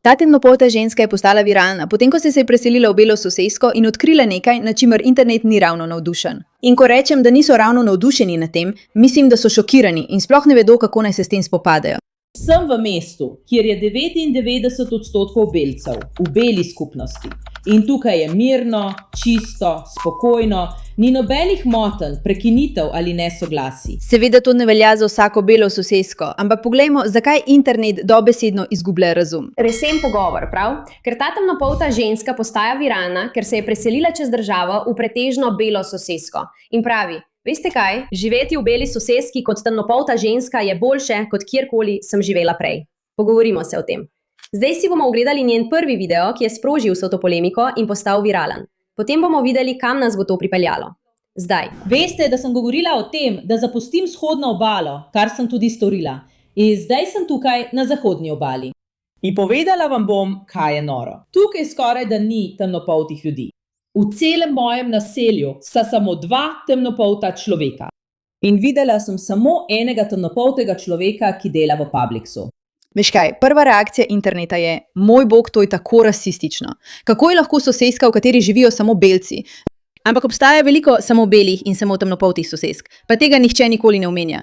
Ta temnopolta ženska je postala viralna, potem ko se je preselila v belo sosesko in odkrila nekaj, na čimer internet ni ravno navdušen. In ko rečem, da niso ravno navdušeni nad tem, mislim, da so šokirani in sploh ne vedo, kako naj se s tem spopadajo. Sem v mestu, kjer je 99% belcev, v beli skupnosti. In tukaj je mirno, čisto, spokojno, ni nobenih motenj, prekinitev ali nesoglasij. Seveda to ne velja za vsako belo sosesko, ampak poglejmo, zakaj internet dobesedno izgublja razum. Resen pogovor, prav? Ker ta temnopolta ženska postaja viralna, ker se je preselila čez državo v pretežno belo sosesko. In pravi, veste kaj? Živeti v beli soseski kot temnopolta ženska je boljše, kot kjerkoli sem živela prej. Pogovorimo se o tem. Zdaj si bomo ogledali njen prvi video, ki je sprožil vso to polemiko in postal viralen. Potem bomo videli, kam nas bo to pripeljalo. Zdaj. Veste, da sem govorila o tem, da zapustim vzhodno obalo, kar sem tudi storila. In zdaj sem tukaj na zahodni obali. In povedala vam bom, kaj je noro. Tukaj skoraj da ni temnopoltih ljudi. V celem mojem naselju sta samo dva temnopolta človeka. In videla sem samo enega temnopoltega človeka, ki dela v Publixu. Veš kaj, prva reakcija interneta je, moj bog, to je tako rasistično. Kako je lahko soseska, v kateri živijo samo belci? Ampak obstaja veliko samo belih in samo temnopoltih sosesk, pa tega nihče nikoli ne omenja.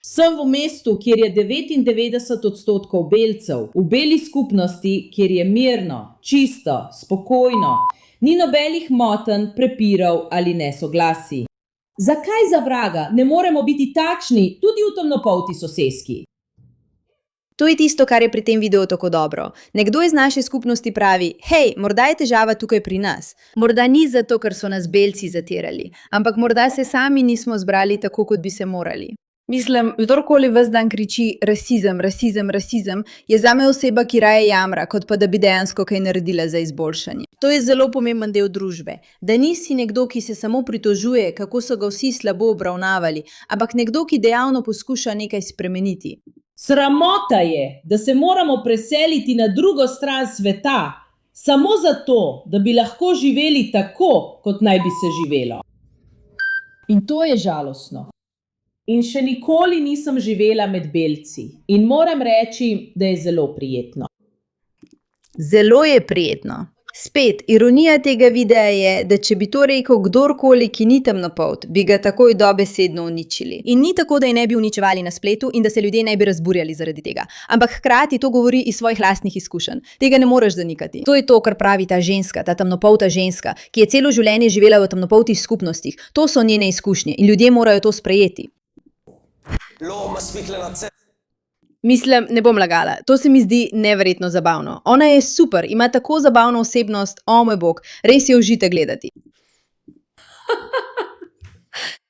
Sem v mestu, kjer je 99% belcev, v beli skupnosti, kjer je mirno, čisto, spokojno, ni nobenih motenj, prepirov ali nesoglasij. Zakaj za vraga ne moremo biti takšni tudi v temnopolti soseski? To je tisto, kar je pri tem videu tako dobro. Nekdo iz naše skupnosti pravi, hej, morda je težava tukaj pri nas. Morda ni zato, ker so nas belci zatirali, ampak morda se sami nismo zbrali tako, kot bi se morali. Mislim, kdorkoli ves dan kriči rasizem, rasizem, rasizem, je zame oseba, ki raje jamra, kot pa da bi dejansko kaj naredila za izboljšanje. To je zelo pomemben del družbe, da nisi nekdo, ki se samo pritožuje, kako so ga vsi slabo obravnavali, ampak nekdo, ki dejavno poskuša nekaj spremeniti. Sramota je, da se moramo preseliti na drugo stran sveta, samo zato, da bi lahko živeli tako, kot naj bi se živelo. In to je žalostno. In še nikoli nisem živela med belci. In moram reči, da je zelo prijetno. Zelo je prijetno. Spet, ironija tega videa je, da če bi to rekel kdorkoli, ki ni temnopolt, bi ga takoj dobesedno uničili. In ni tako, da je ne bi uničevali na spletu in da se ljudje ne bi razburjali zaradi tega. Ampak hkrati to govori iz svojih lastnih izkušenj. Tega ne moreš zanikati. To je to, kar pravi ta ženska, ta temnopolta ženska, ki je celo življenje živela v temnopoltih skupnostih. To so njene izkušnje in ljudje morajo to sprejeti. Mislim, ne bom lagala, to se mi zdi neverjetno zabavno. Ona je super, ima tako zabavno osebnost, o moj bog, res je užite gledati.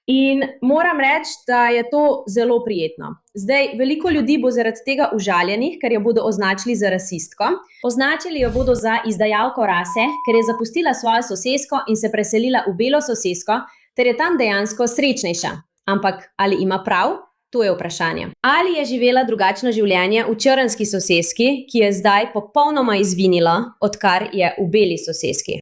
In moram reči, da je to zelo prijetno. Zdaj, veliko ljudi bo zaradi tega užaljenih, ker jo bodo označili za rasistko. Označili jo bodo za izdajalko rase, ker je zapustila svojo sosesko in se preselila v belo sosesko, ter je tam dejansko srečnejša. Ampak ali ima prav? To je vprašanje. Ali je živela drugačno življenje v črnski soseski, ki je zdaj popolnoma izvinila, odkar je v beli soseski?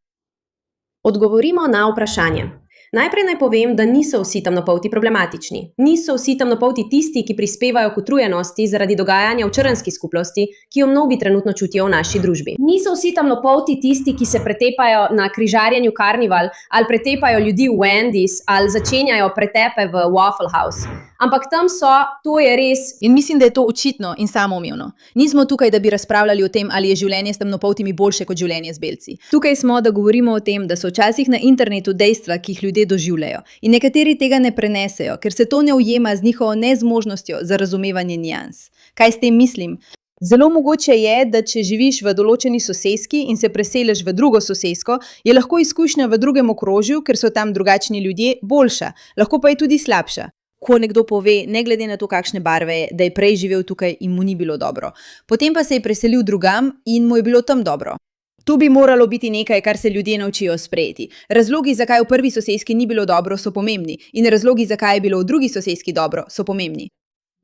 Odgovorimo na vprašanje. Najprej naj povem, da niso vsi temnopolti problematični. Niso vsi temnopolti tisti, ki prispevajo k utrujenosti zaradi dogajanja v črnski skupnosti, ki jo mnogi trenutno čutijo v naši družbi. Niso vsi temnopolti tisti, ki se pretepajo na križarjenju Karnival, ali pretepajo ljudi v Wendy's, ali začenjajo pretepe v Waffle House. Ampak tam so, to je res. In mislim, da je to očitno in samoumevno. Nismo tukaj, da bi razpravljali o tem, ali je življenje s temnopoltimi boljše kot življenje z belci. Tukaj smo, da govorimo o tem, da so včasih na internetu dejstva, ki jih ljudje doživljajo. In nekateri tega ne prenesejo, ker se to ne ujema z njihovo nezmožnostjo za razumevanje nijans. Kaj s tem mislim? Zelo mogoče je, da če živiš v določeni soseski in se preseliš v drugo sosesko, je lahko izkušnja v drugem okrožju, ker so tam drugačni ljudje, boljša, lahko pa je tudi slabša. Ko nekdo pove, ne glede na to, kakšne barve je, da je prej živel tukaj in mu ni bilo dobro. Potem pa se je preselil drugam in mu je bilo tam dobro. To bi moralo biti nekaj, kar se ljudje naučijo sprejeti. Razlogi, zakaj v prvi soseski ni bilo dobro, so pomembni. In razlogi, zakaj je bilo v drugi soseski dobro, so pomembni.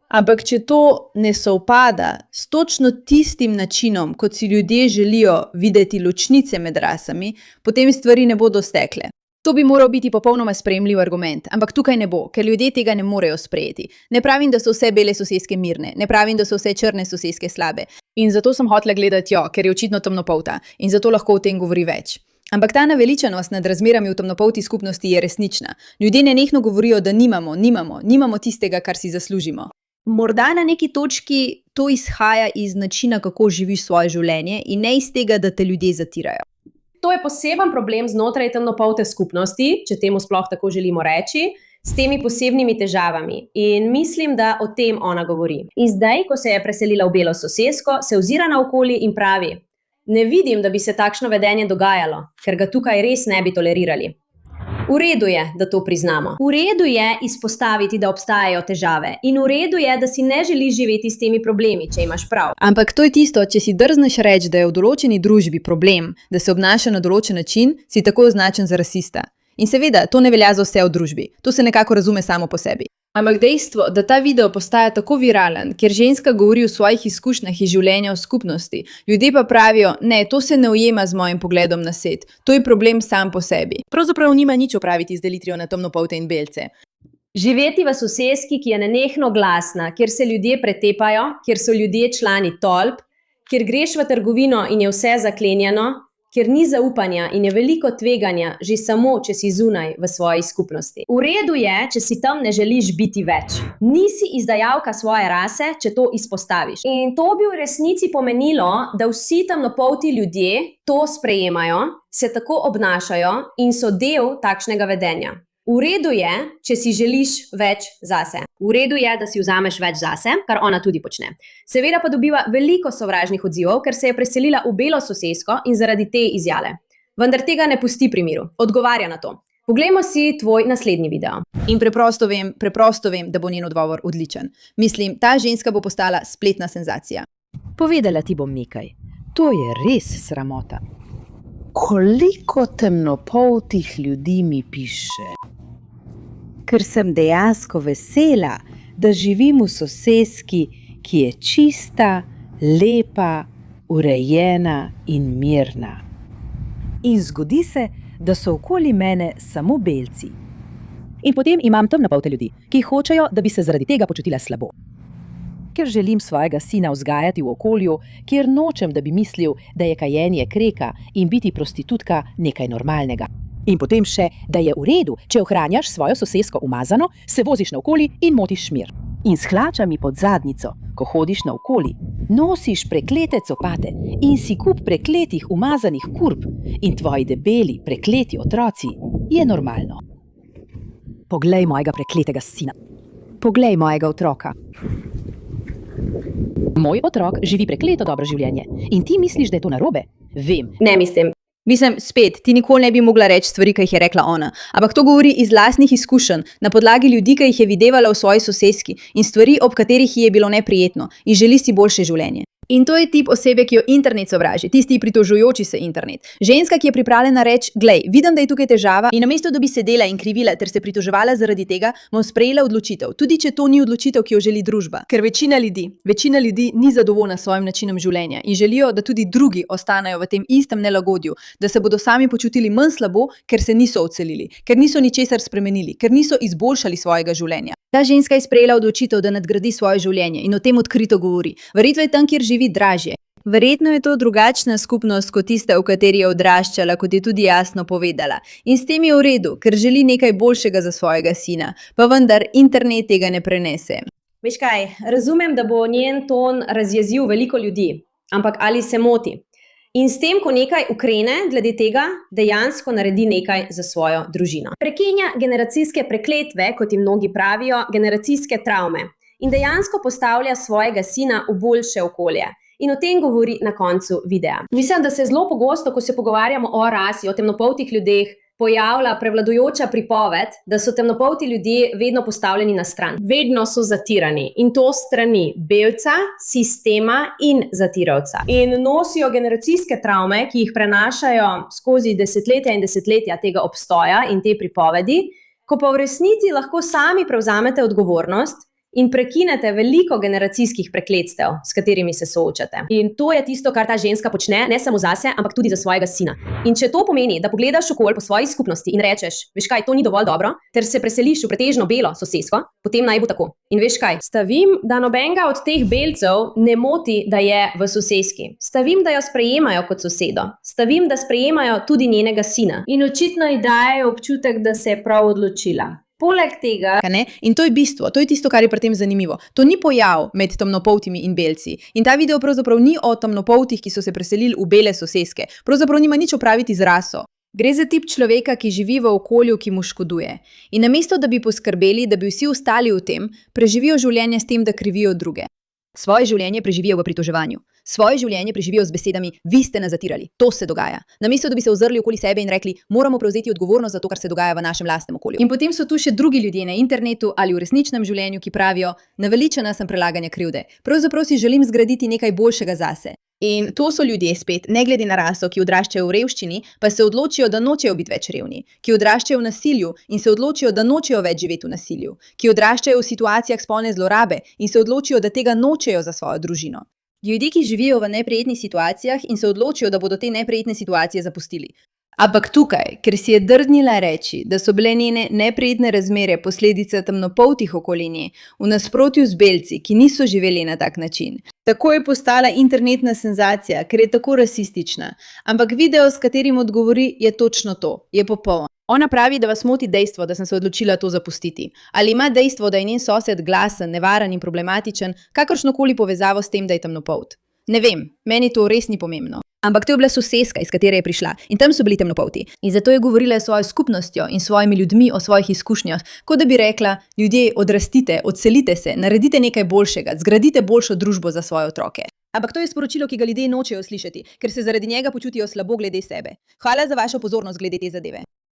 Ampak če to ne sovpada s točno tistim načinom, kot si ljudje želijo videti ločnice med rasami, potem stvari ne bodo stekle. To bi moral biti popolnoma sprejemljiv argument, ampak tukaj ne bo, ker ljudje tega ne morejo sprejeti. Ne pravim, da so vse bele soseske mirne, ne pravim, da so vse črne soseske slabe. In zato sem hotela gledati jo, ker je očitno temnopolta in zato lahko o tem govori več. Ampak ta naveličanost nad razmerami v temnopolti skupnosti je resnična. Ljudje nenehno govorijo, da nimamo tistega, kar si zaslužimo. Morda na neki točki to izhaja iz načina, kako živiš svoje življenje in ne iz tega, da te ljudje zatirajo. To je poseben problem znotraj temnopolte skupnosti, če temu sploh tako želimo reči, s temi posebnimi težavami. In mislim, da o tem ona govori. In zdaj, ko se je preselila v belo sosesko, se ozira naokoli in pravi: ne vidim, da bi se takšno vedenje dogajalo, ker ga tukaj res ne bi tolerirali. V redu je, da to priznamo. V redu je izpostaviti, da obstajajo težave. In v redu je, da si ne želiš živeti s temi problemi, če imaš prav. Ampak to je tisto, če si drzneš reči, da je v določeni družbi problem, da se obnaša na določen način, si tako označen za rasista. In seveda, to ne velja za vse v družbi. To se nekako razume samo po sebi. Ampak dejstvo, da ta video postaja tako viralen, ker ženska govori o svojih izkušnjah iz življenja v skupnosti, ljudje pa pravijo, ne, to se ne ujema z mojim pogledom na svet, to je problem sam po sebi. Pravzaprav nima nič opraviti z delitvijo na temnopolte in belce. Živeti v soseski, ki je nenehno glasna, kjer se ljudje pretepajo, kjer so ljudje člani tolp, kjer greš v trgovino in je vse zaklenjeno, kjer ni zaupanja in je veliko tveganja že samo, če si zunaj v svoji skupnosti. V redu je, če si tam ne želiš biti več. Nisi izdajalka svoje rase, če to izpostaviš. In to bi v resnici pomenilo, da vsi temnopolti ljudje to sprejemajo, se tako obnašajo in so del takšnega vedenja. V redu je, če si želiš več zase. V redu je, da si vzameš več zase, kar ona tudi počne. Seveda pa dobiva veliko sovražnih odzivov, ker se je preselila v belo sosesko in zaradi te izjave. Vendar tega ne pusti pri miru. Odgovarja na to. Poglejmo si tvoj naslednji video. In preprosto vem, da bo njen odgovor odličen. Mislim, ta ženska bo postala spletna senzacija. Povedala ti bom nekaj. To je res sramota. Koliko temnopoltih ljudi mi piše? Ker sem dejansko vesela, da živim v soseski, ki je čista, lepa, urejena in mirna. In zgodi se, da so okoli mene samo belci. In potem imam temnopolte ljudi, ki hočejo, da bi se zaradi tega počutila slabo. Ker želim svojega sina vzgajati v okolju, kjer nočem, da bi mislil, da je kajenje kreka in biti prostitutka nekaj normalnega. In potem še, da je v redu, če ohranjaš svojo sosesko umazano, se voziš naokoli in motiš mir. In s hlačami pod zadnico, ko hodiš naokoli, nosiš preklete copate in si kup prekletih umazanih kurb in tvoji debeli, prekleti otroci, je normalno. Poglej mojega prekletega sina. Poglej mojega otroka. Moj otrok živi prekleto dobro življenje. In ti misliš, da je to narobe? Vem. Ne mislim. Mislim, spet, ti nikoli ne bi mogla reči stvari, ki jih je rekla ona. Ampak to govori iz lastnih izkušenj, na podlagi ljudi, ki jih je videvala v svoji soseski in stvari, ob katerih ji je bilo neprijetno in želi si boljše življenje. In to je tip osebe, ki jo internet sovraži, tisti pritožujoči se internet. Ženska, ki je pripravljena reči, glej, vidim, da je tukaj težava in namesto, da bi sedela in krivila ter se pritoževala zaradi tega, bom sprejela odločitev, tudi če to ni odločitev, ki jo želi družba. Ker večina ljudi ni zadovoljna s svojim načinom življenja in želijo, da tudi drugi ostanejo v tem istem nelagodju, da se bodo sami počutili manj slabo, ker se niso odselili, ker niso ničesar spremenili, ker niso izboljšali svojega življenja. Ta ženska je sprejela odločitev, da nadgradi svoje življenje in o tem odkrito govori. Verjetno je tam, kjer živi, dražje. Verjetno je to drugačna skupnost kot tista, v kateri je odraščala, kot je tudi jasno povedala. In s tem je v redu, ker želi nekaj boljšega za svojega sina, pa vendar internet tega ne prenese. Veš kaj, razumem, da bo njen ton razjezil veliko ljudi, ampak ali se moti? In s tem, ko nekaj ukrene glede tega, dejansko naredi nekaj za svojo družino. Prekinja generacijske prekletve, kot jim mnogi pravijo, generacijske travme. In dejansko postavlja svojega sina v boljše okolje. In o tem govori na koncu videa. Mislim, da se zelo pogosto, ko se pogovarjamo o rasi, o temnopoltih ljudeh, pojavlja prevladujoča pripoved, da so temnopolti ljudje vedno postavljeni na stran. Vedno so zatirani in to strani belca, sistema in zatiravca. In nosijo generacijske travme, ki jih prenašajo skozi desetletja in desetletja tega obstoja in te pripovedi, ko pa v resnici lahko sami prevzamete odgovornost in prekinete veliko generacijskih prekletstev, s katerimi se soočate. In to je tisto, kar ta ženska počne, ne samo zase, ampak tudi za svojega sina. In če to pomeni, da pogledaš okoli po svoji skupnosti in rečeš, veš kaj, to ni dovolj dobro, ter se preseliš v pretežno belo sosesko, potem naj bo tako. In veš kaj, stavim, da nobenega od teh belcev ne moti, da je v soseski. Stavim, da jo sprejemajo kot sosedo. Stavim, da sprejemajo tudi njenega sina. In očitno ji dajejo občutek, da se je prav odločila. Poleg tega, In to je bistvo, to je tisto, kar je pri tem zanimivo. To ni pojav med temnopoltimi in belci. In ta video pravzaprav ni o temnopoltih, ki so se preselili v bele soseske. Pravzaprav nima nič opraviti z raso. Gre za tip človeka, ki živi v okolju, ki mu škoduje. In namesto, da bi poskrbeli, da bi vsi ostali v tem, preživijo življenje s tem, da krivijo druge. Svoje življenje preživijo v pritoževanju. Svoje življenje preživijo z besedami, vi ste nas zatirali, to se dogaja. Namesto, da bi se ozrli okoli sebe in rekli, moramo prevzeti odgovornost za to, kar se dogaja v našem lastnem okolju. In potem so tu še drugi ljudje na internetu ali v resničnem življenju, ki pravijo, naveličana sem prelaganja krivde. Pravzaprav si želim zgraditi nekaj boljšega zase. In to so ljudje spet, ne glede na raso, ki odraščajo v revščini, pa se odločijo, da nočejo biti več revni, ki odraščajo v nasilju in se odločijo, da nočejo več živeti v nasilju, ki odraščajo v situacijah spolne zlorabe in se odločijo, da tega nočejo za svojo družino. Ljudje, ki živijo v neprijetnih situacijah in se odločijo, da bodo te neprijetne situacije zapustili. Ampak tukaj, ker si je drznila reči, da so bile njene neprijetne razmere posledica temnopoltih okoli nje, v nasprotju z belci, ki niso živeli na tak način. Tako je postala internetna senzacija, ker je tako rasistična. Ampak video, s katerim odgovori, je točno to, je popoln. Ona pravi, da vas moti dejstvo, da sem se odločila to zapustiti. Ali ima dejstvo, da je njen sosed glasen, nevaren in problematičen, kakršnokoli povezavo s tem, da je temnopolt? Ne vem, meni to res ni pomembno. Ampak to je bila soseska, iz katere je prišla in tam so bili temnopolti. In zato je govorila s svojo skupnostjo in svojimi ljudmi o svojih izkušnjah, kot da bi rekla, ljudje, odrastite, odselite se, naredite nekaj boljšega, zgradite boljšo družbo za svoje otroke. Ampak to je sporočilo, ki ga ljudje nočejo slišati, ker se zaradi njega počutijo slabo glede sebe. Hvala za vašo pozornost glede te zadeve.